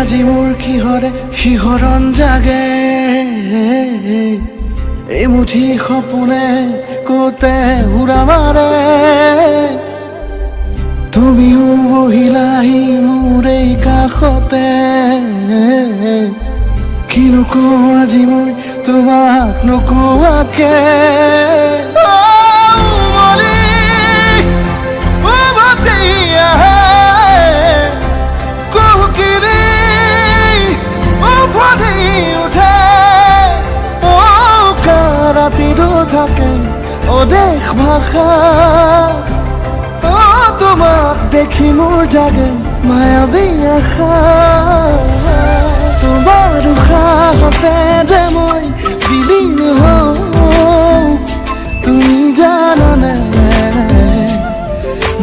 আজি মোৰ কিহৰে শিহৰণ জাগে এই মুঠি সপোনে কোতে উৰা মাৰে তুমিও বহিলাহি মোৰ এই কাষতে কিনো কওঁ আজি মই তোমাক নোকোৱাকে থাকে অদেশ ভাষা তোমাক দেখি মোৰ জাগে মায়াবী আশা তোমাৰ উশাহতে যে মই বিলীন হওঁ তুমি জানানে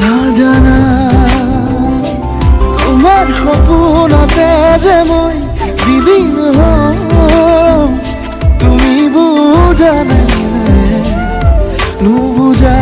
নাজানা তোমাৰ সপোনতে যে মই বিলীন হওঁ তুমি বুজানে নুবুজা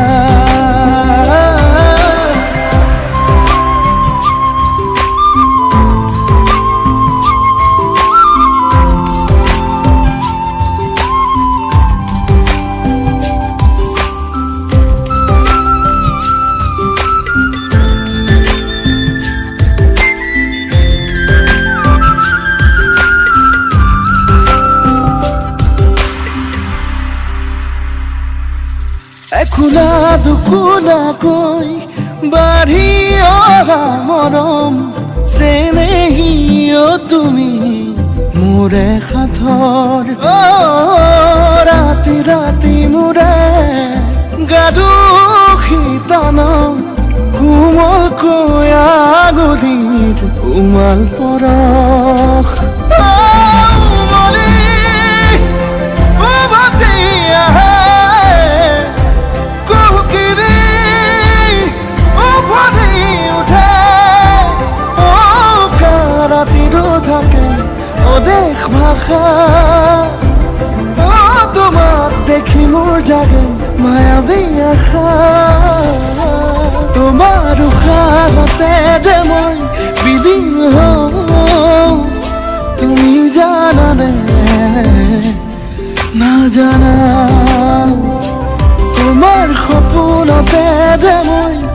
একুলা দুকুলাকৈ বাঢ়ি অহা মৰম চেনেহিও তুমি মোৰে সাথৰ ৰাতি ৰাতি মোৰে গাদু শীতন কোমলকৈ আগুলিৰ উমাল পৰশ অদেশ ভাষা তোমাক দেখি মোৰ জাগে মায়াবী আশা তোমাৰ উশাহতে যে মই বিলীন হওঁ তুমি জানানে নাজানা তোমাৰ সপোনতে যে মই